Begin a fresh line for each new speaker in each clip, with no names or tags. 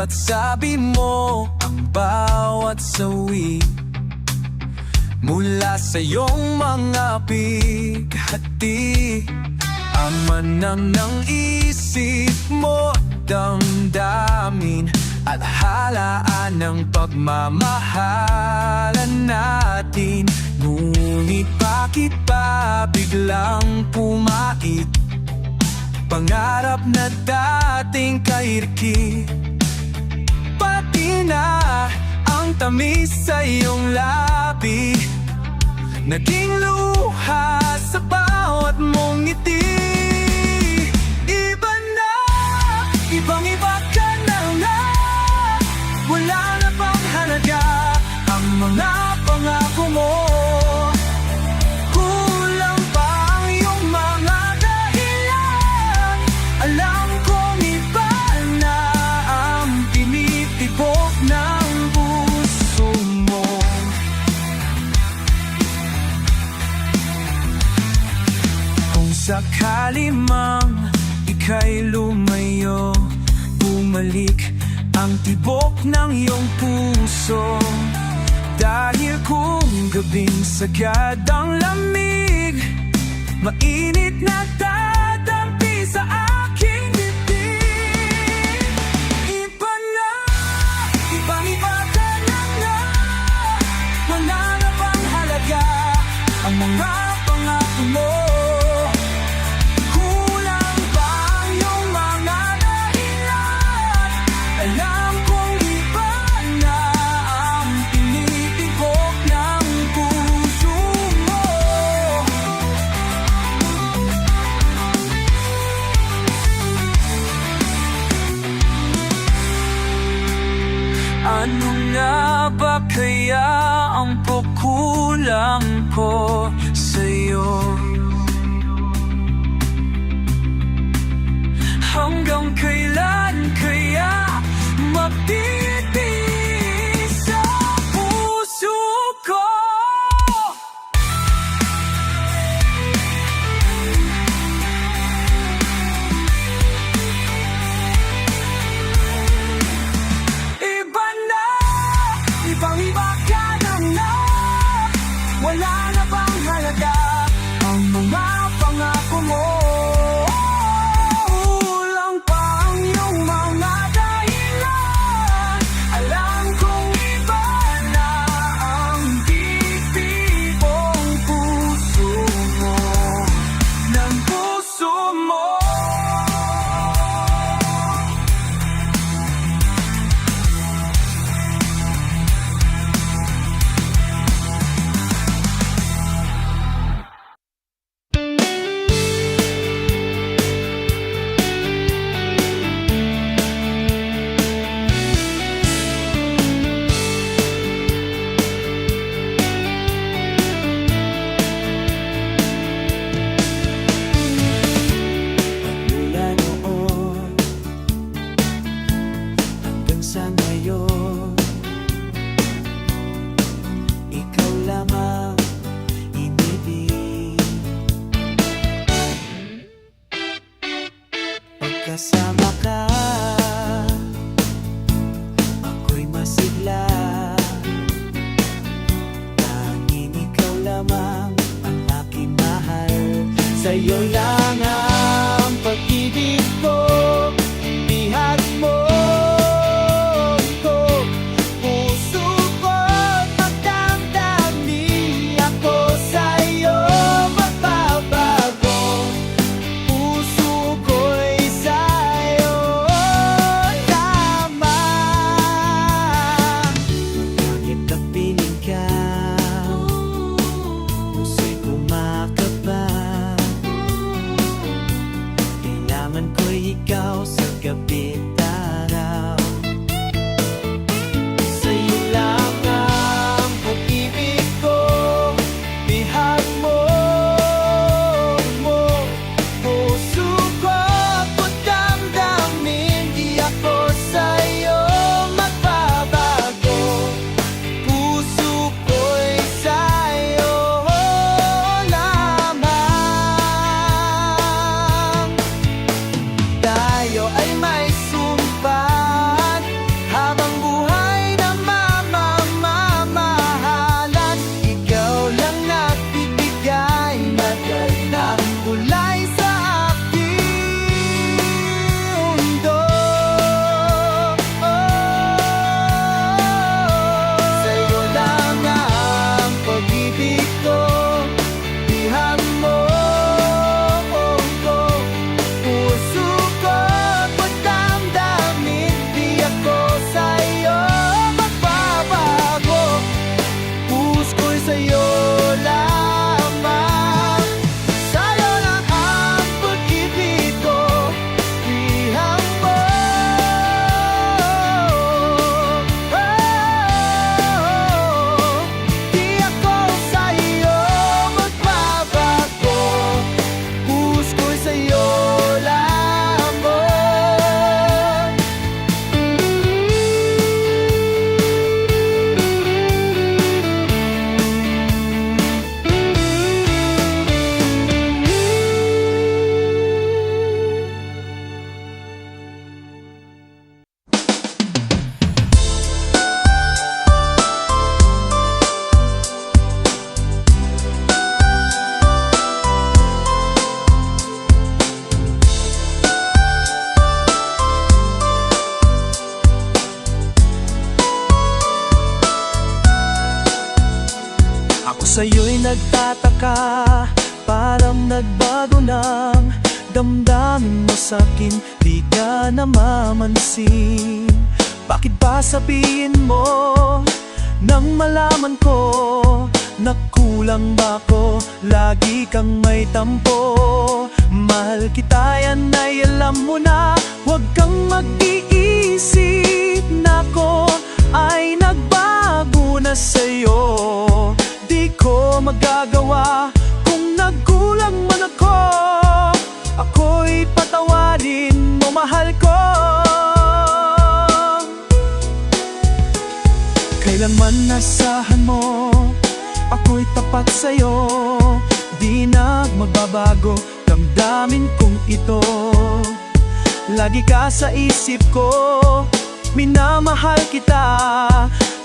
ba't sabi mo ang bawat sawi mula sa iyong mga bighati? Amanang ng isip mo, damdamin at halaan ng pagmamahalan natin. Ngunit bakit ba biglang pumait pangarap na dating kairki? Pati na ang tamis sa iyong labi naging luha sa bawat mong ngiti. Iba na, ibang-iba ka na nga. Wala na bang halaga ang mga pangako mo? Kulang pa ang iyong mga dahilan. Alam kong iba na ang tinitibok ng puso mo. Kung sakali mang ika'y lumayo, bumalik ang tibok ng iyong puso. Dahil kung gabing sagad ang lamig, mainit na tatampi sa aking bibig. Iba na, ibang-iba ka na nga. Wala na bang halaga ang mga pangako mo? Kulang pa ang iyong mga dahilan. Alam kong iba na ang tinitibok ng puso mo. Ano nga ba kaya ang pagkulang ko sa'yo? Hanggang kailan kaya magtitiis sa puso ko? Iba na, ibang-iba ka na nga. Wala na bang halaga ang mga pangako mo? Kulang pa ang iyong mga dahilan. Alam kong iba na ang titibong puso mo, ng puso mo. Mula noon hanggang sa ngayon, ikaw lamang inibig. Pagkasama ka, ako'y masigla. Tanging ikaw lamang ang aking mahal. Sa'yo lang ang pag-ibig ko, bihag mo ko. Puso ko't magdamdami ako sa'yo, magbabago. Puso ko'y sa'yo lamang. Bakit kapiling ka? Puso'y kumakaba. sa'yo'y nagtataka, parang nagbago ng damdamin mo sa'kin, di ka namamansin. Bakit ba sabihin mo nang malaman ko na kulang ba ako? Lagi kang may tampo. Mahal kita, yan ay alam mo na. Huwag kang mag-iisip na ako ay nagbago na sa'yo. Di ko magagawa kung nagkulang man ako. Ako'y patawarin mo, mahal ko. Kailanman nasahan mo, ako'y tapat sa'yo. Di na magbabago damdamin kong ito. Lagi ka sa isip ko, minamahal kita.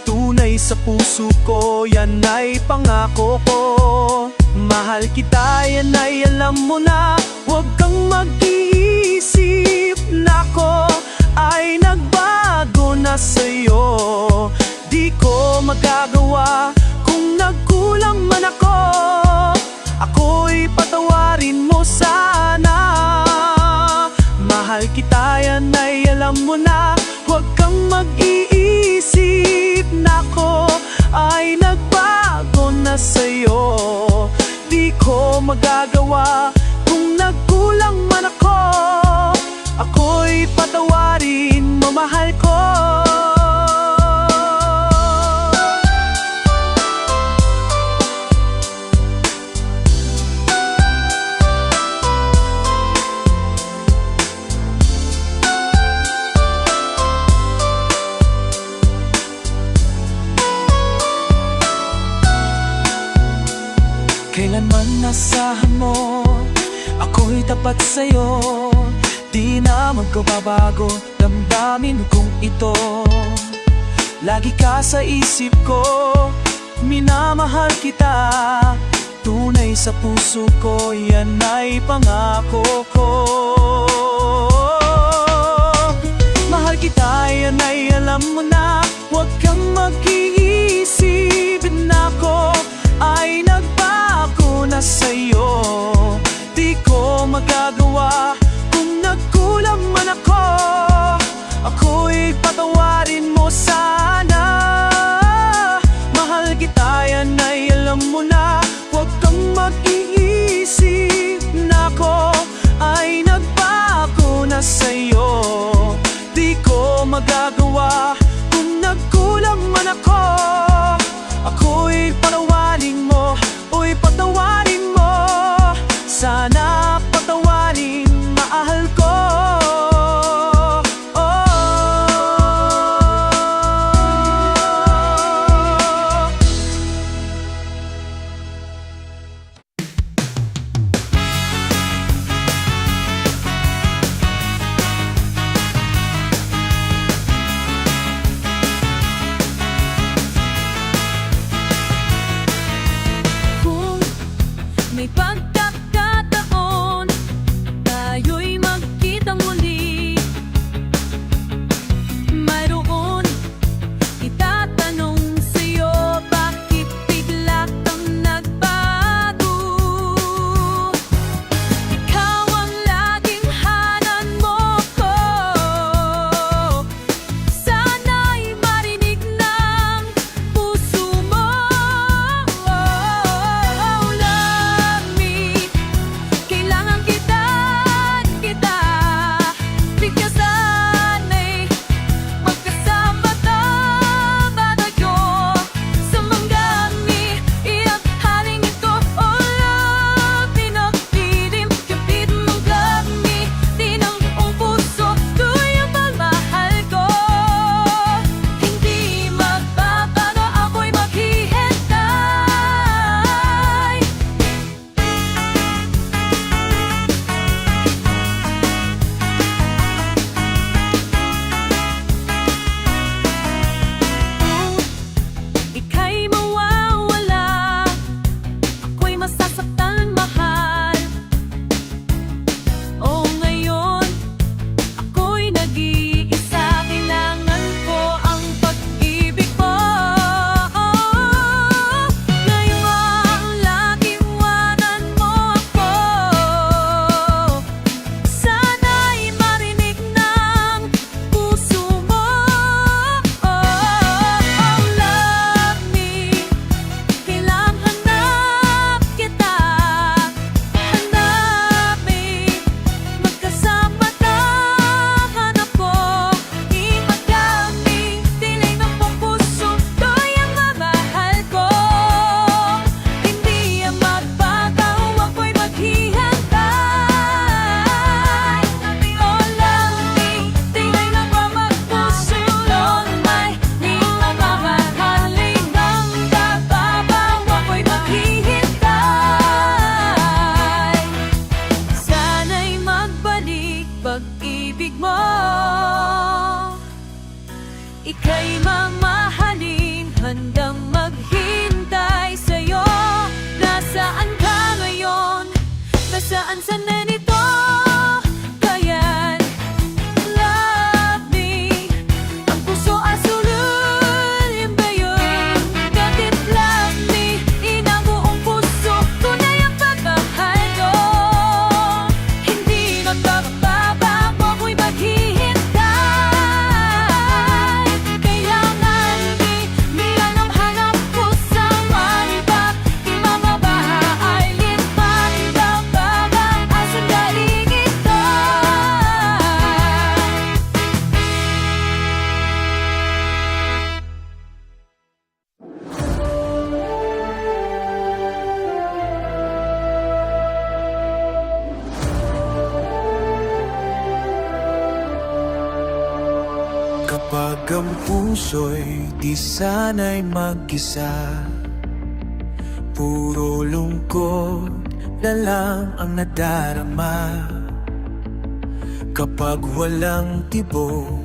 Tunay sa puso ko, yan ay pangako ko. Mahal kita, yan ay alam mo na. Huwag kang mag-iisip na ako ay nagbago na sa'yo. Di ko magagawa kung nagkulang man ako. Ako'y patawarin mo sana. Mahal kita, yan ay alam mo na. Huwag kang mag-iisip na ako ay nagbago na sa'yo. Di ko magagawa kung nagkulang man ako. Ako'y patawarin mo, mahal ko. Kailanman nasahan mo, ako'y tapat sa'yo. Di na magbabago damdamin kong ito. Lagi ka sa isip ko, minamahal kita. Tunay sa puso ko, yan ay pangako ko. Mahal kita, yan ay alam mo na. Huwag kang mag-iisip na ako ay nagbago na sa'yo. Di ko magagawa kung nagkulang man ako. Ako'y patawarin mo sana. Mahal kita, yan ay alam mo na. Huwag kang mag-iisip na ako ay nagbago na sa'yo. Di ko magagawa kung nagkulang man ako. Ako'y patawarin mo, uy patawarin mo. Sana patawarin, mahal ko.
May pagkakataon tayo'y magkita muli. Mayroon itatanong sa'yo, bakit bigla kang nagbago? Ikaw ang laging hanan mo ko. Sana'y marinig ng puso mo. Love me, kailangan kita. Bigyan sana'y magkasama tayo sa manggani. Iyak haling ito, oh love, pinagpilim kapit mong love me. Di ng buong puso, tuyang pagmahal ko. Hindi magbabago, ako'y maghihintay. Ika'y mawawala, ako'y masasaktan, mahal. O ngayon, ako'y nag-iisa. Kailangan ko ang pag-ibig mo. Ngayong
puso'y di sana'y mag-isa. Puro lungkot na lang ang nadarama. Kapag walang tibok,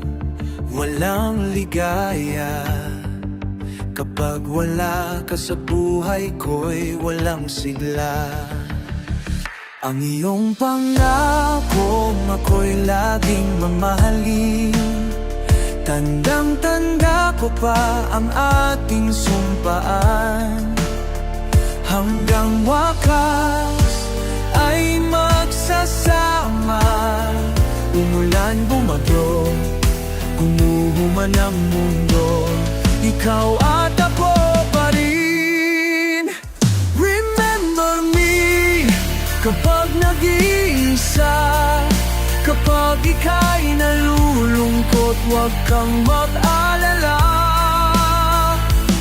walang ligaya. Kapag wala ka sa buhay ko'y walang sigla. Ang iyong pangakong ako'y laging mamahalin. Tandang-tanda ko pa ang ating sumpaan. Hanggang wakas ay magsasama. Umulan, bumagyo, gumuhuman ang mundo, ikaw at ako pa rin. Remember me kapag nag-iisa. Kapag ika'y nalulungkot, huwag kang mag-alala.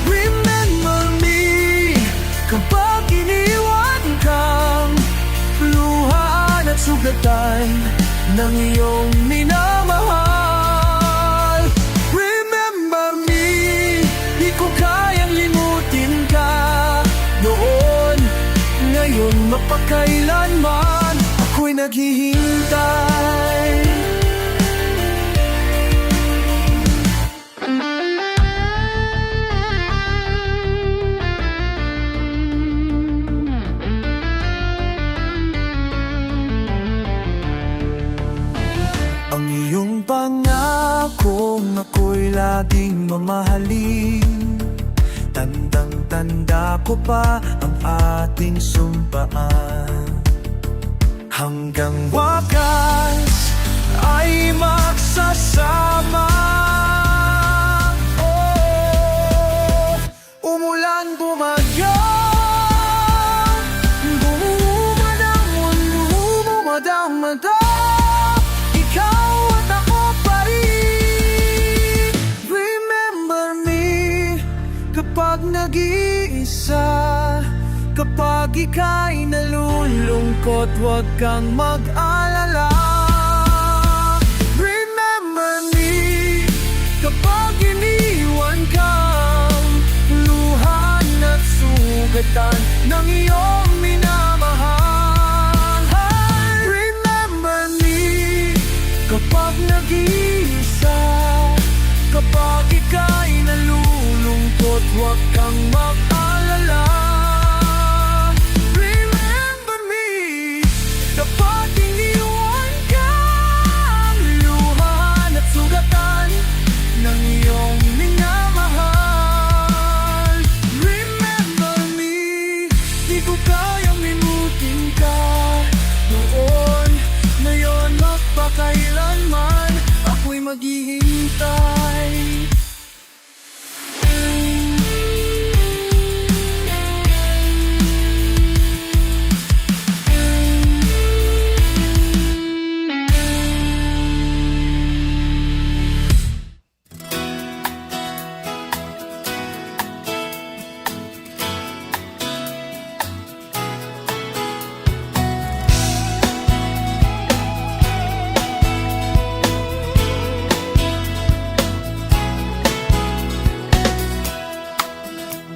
Remember me kapag iniwan kang luhaan at sugatan ng iyong minamahal. Remember me, di ko kayang limutin ka noon, ngayon, mapakailanman ako'y naghihintay. Ang iyong pangakong ako'y laging mamahalin. Tandang-tanda ko pa ang ating sumpaan. Hanggang wakas ay magsasama. Oh, umulan, bumagyo, bumuman ang mundo, bumadang-mada. Ikaw at ako pa rin. Remember me kapag nag-iisa. Kapag ika'y nalulungkot, huwag kang mag-alala. Remember me kapag iniwan kang luhan at sugatan ng iyong minamahal. Remember me kapag nag-iisa. Kapag ika'y nalulungkot, huwag kang mag-alala. Kapag iniwan kang luhan at sugatan ng iyong minamahal. Remember me, di ko kayang limutin ka noon, ngayon, magpakailanman ako'y maghihintay.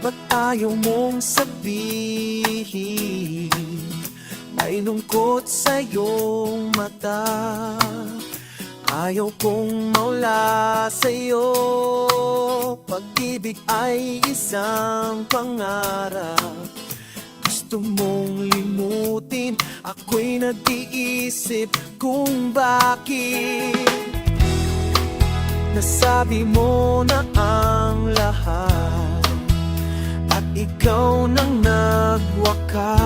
Ba't ayaw mong sabihin? May lungkot sa iyong mata. Ayaw kong mawala sa'yo. Pag-ibig ay isang pangarap. Gusto mong limutin, ako'y nag-iisip kung bakit. Nasabi mo na ang lahat at ikaw nang nagwakas.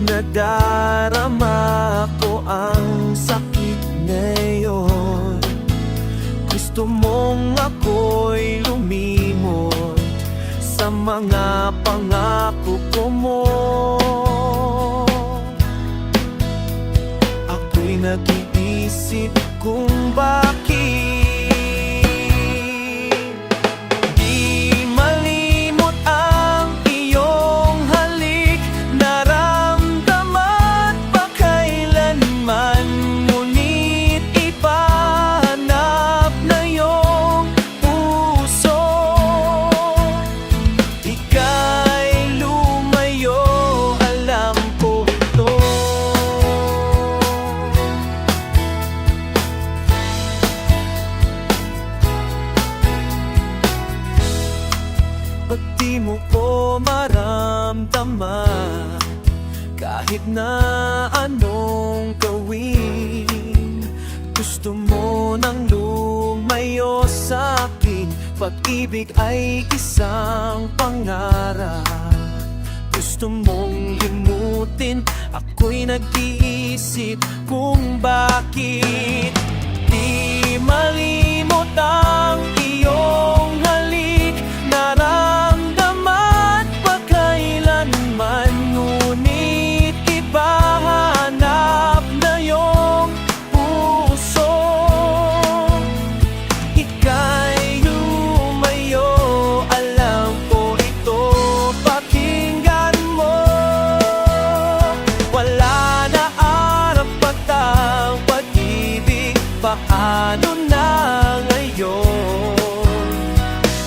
Nadarama ko ang sakit ngayon. Gusto mong ako'y lumimot sa mga pangako ko mo. Ako'y nag-iisip kung bakit mo ko maramdaman. Kahit na anong gawin, gusto mo nang lumayo sa'kin. Pag-ibig ay isang pangarap, gusto mong limutin. Ako'y nag-iisip kung bakit di malimot ang iyong halik. Naramdaman pa kailanman, ngunit iba hanap na iyong puso. Ika'y lumayo, alam ko ito, pakinggan mo. Wala na arapat ang pag-ibig, paano na ngayon?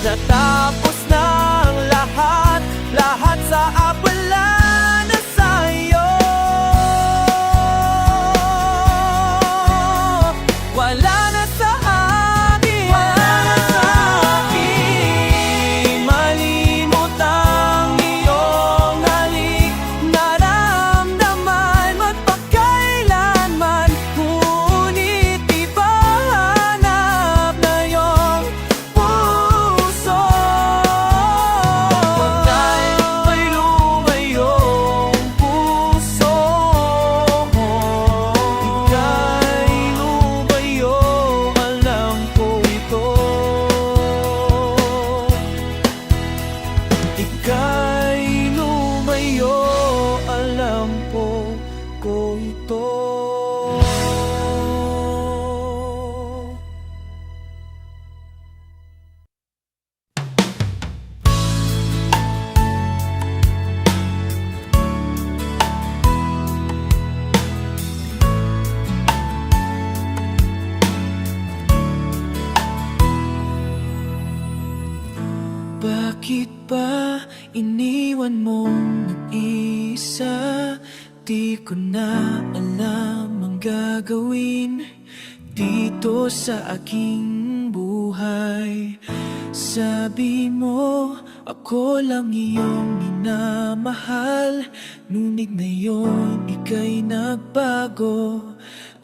Natapos na ang lahat, lahat sa abala na sa'yo. Wala na sa akin, wala na sa akin. Malimot ang iyong halik. Naramdaman magpakailanman, ngunit iba hanap na iyong puso. Pagka'y may lumayong puso mo, ika'y lumayo, alam ko ito. Ika'y lumayo, alam ko ito. Bakit ba iniwan mong mag-isa? Di ko na alam ang gagawin dito sa aking buhay. Sabi mo, ako lang iyong minamahal, ngunit ngayon ika'y nagbago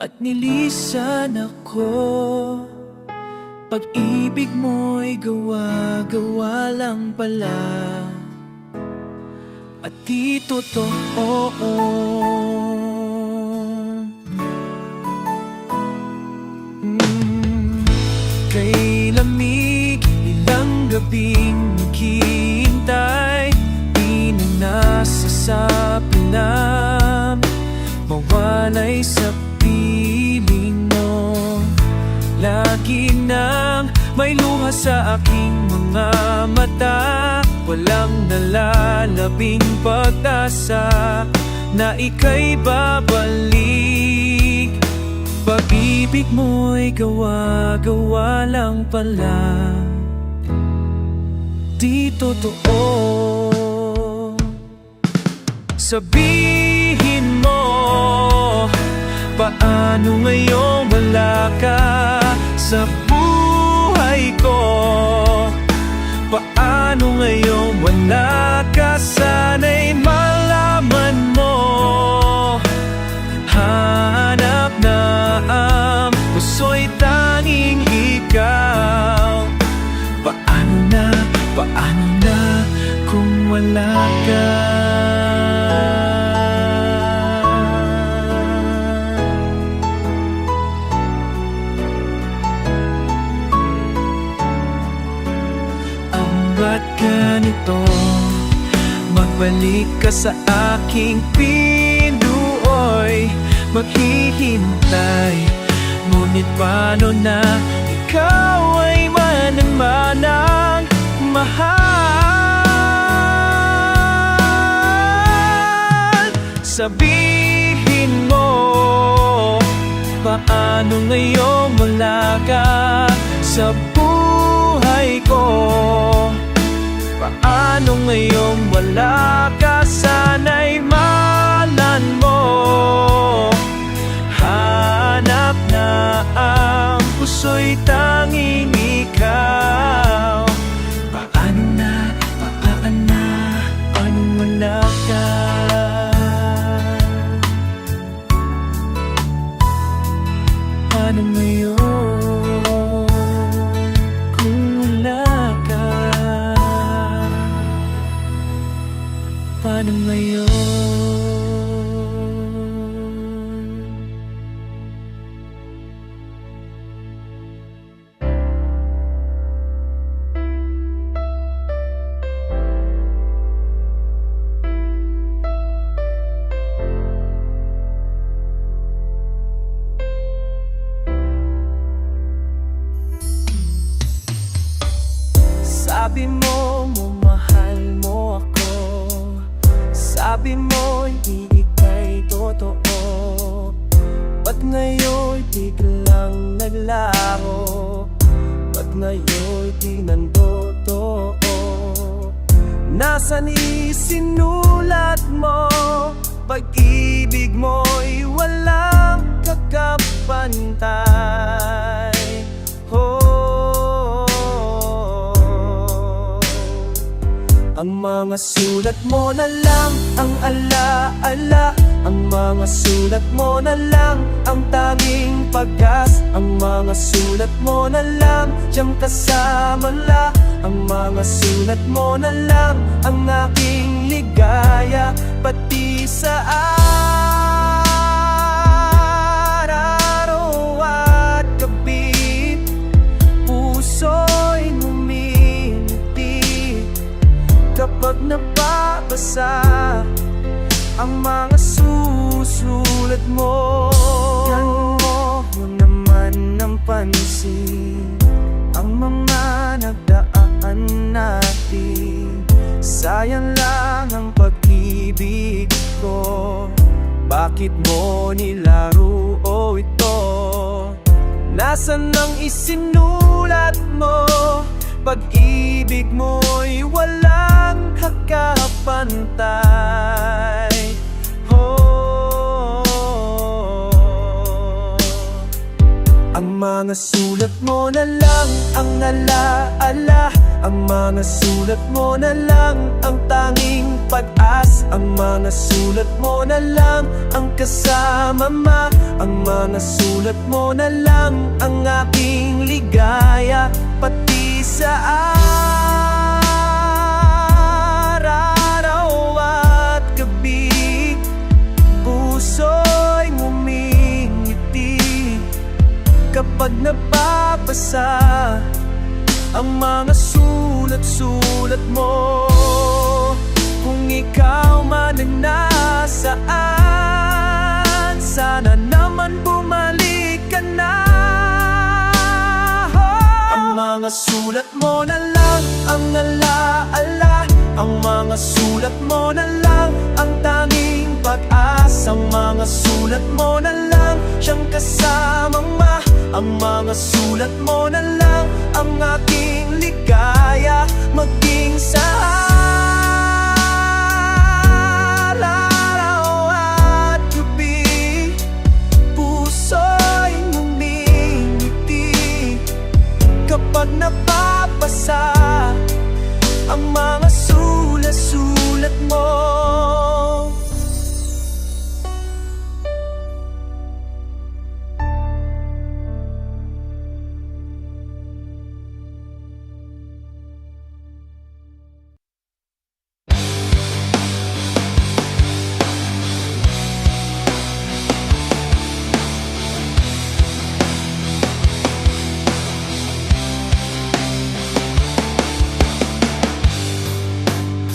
at nilisan ako. Pag-ibig mo'y gawa-gawa lang pala, at di totoo. Kay lamig, ilang gabing naghihintay, di na nasasabi na mawalay sa piling mo. Lagi nang may luha sa aking mga mata, walang nalalabing pag-asa na ika'y babalik. Pag-ibig mo'y gawa-gawa lang pala, di totoo. Sabihin mo, paano ngayong wala ka sa buhay ko? Paano ngayong wala ka? Sana'y malaman mo, hanap na ang puso'y tanging ikaw. Paano na kung wala ka? Ba't ganito? Magbalik ka sa aking pinuoy, maghihintay. Ngunit paano na ikaw ay manang-manang mahal? Sabihin mo, paano ngayong wala ka sa buhay ko? Paano ngayong wala ka? Sana'y malan mo, hanap na ang puso'y tanging ikaw. Paano na na ngayon. Sabi mo, mahal mo ako. Sabi mo, hindi ika'y totoo. Ba't ngayon'y biglang naglaho? Ba't ngayon'y di nandotoo? Nasaan isinulat mo? Pag-ibig mo'y walang kakapantay. Ang mga sulat mo na lang ang ala-ala. Ang mga sulat mo na lang ang tanging pag-asa. Ang mga sulat mo na lang diyang kasama la. Ang mga sulat mo na lang ang aking ligaya. Pati sa araw at gabi, puso'y kapag nababasa ang mga susulat mo. Yan mo naman ng pansin ang mga nagdaan natin. Sayang lang ang pag-ibig ko. Bakit mo nilaro ito? Nasaan ang isinulat mo? Pag-ibig mo'y walang kakapantay. Ang mga sulat mo na lang ang ala-ala. Ang mga sulat mo na lang ang tanging pag-asa. Ang mga sulat mo na lang ang kasama ma. Ang mga sulat mo na lang ang aking ligaya. Pati sa araw at gabi, puso'y ngumingiti kapag nababasa ang mga sulat-sulat mo. Kung ikaw man ang nasaan, sana naman bumalik ka na. Ang mga sulat mo na lang ang ala-ala. Ang mga sulat mo na lang ang tanging pag-asa. Ang mga sulat mo na lang siyang kasamang ma. Ang mga sulat mo na lang ang aking ligaya. Maging sa araw at gabi, puso'y ngumingiti kapag nababasa ang mga sulat-sulat mo.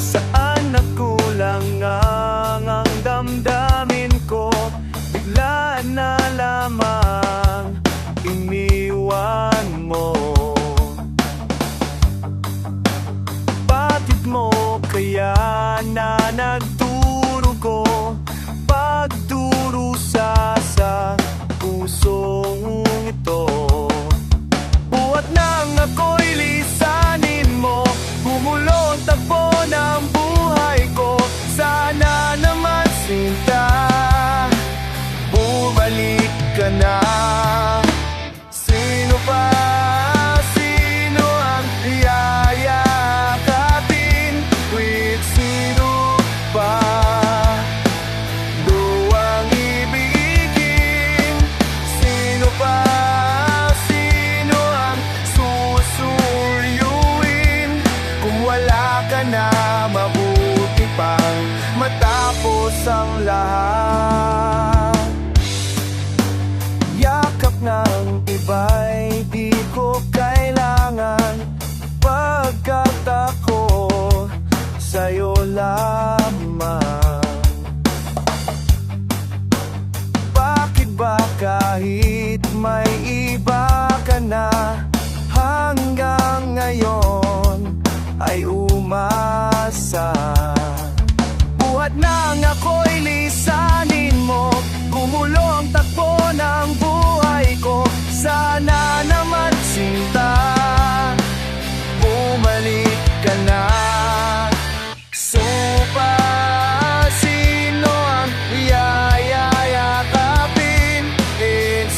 Saan nagkulang ang damdamin ko? Bigla na lamang iniwan mo. Bakit mo kaya na nagdurugo? Pagdurusa sa pusong ito. Buhat nang ako'y lisanin mo, bumulong takbo ng buhay ko. Sana naman sinta, bumalik ka na. Sino pa? Sino ang yayakapin? With sino pa? Duwang ibigin. Sino pa? Sino ang susulyuin? Kung wala ka na, mabuti pang matapos ang lahat. Yakap ng iba'y di ko kailangan, pagkat ako sa'yo lamang. Bakit ba kahit may iba ka na, hanggang ngayon ay umasa? Buhat nang ako'y lisanin mo, gumulo ang takbo ng buhay ko. Sana naman sinta, bumalik ka na. Sopa, sino ang yayakapin?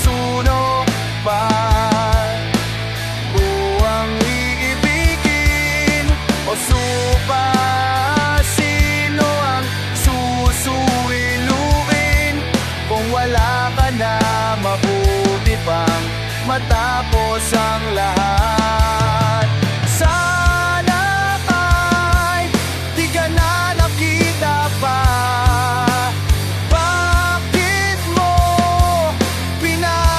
Suno pa buwang iibigin? O supa, sino ang susuwiluin? Kung wala ka na, mabuti pang matapos ang lahat. Sana ay di ka na nakita pa. Bakit mo pinaasa?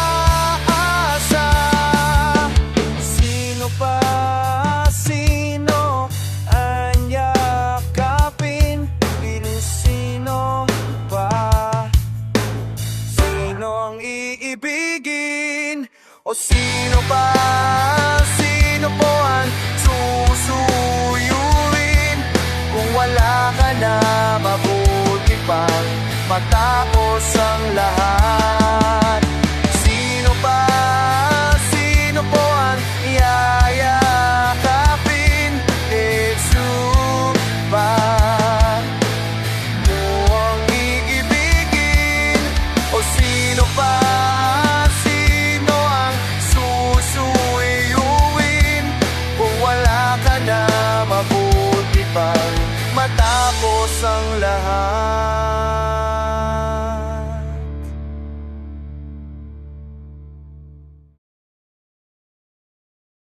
Sino pa, sino ang yakapin? Sino pa, sino ang iibigin? O sino pa, sino po ang susuyuin? Kung wala ka na, mabuti pang matapos ang lahat. Sino pa, sino po ang yayakapin? Ba mo ang iibigin? O sino pa, sino ang susuyuin? Kung wala ka na, mabuti pang matapos ang lahat.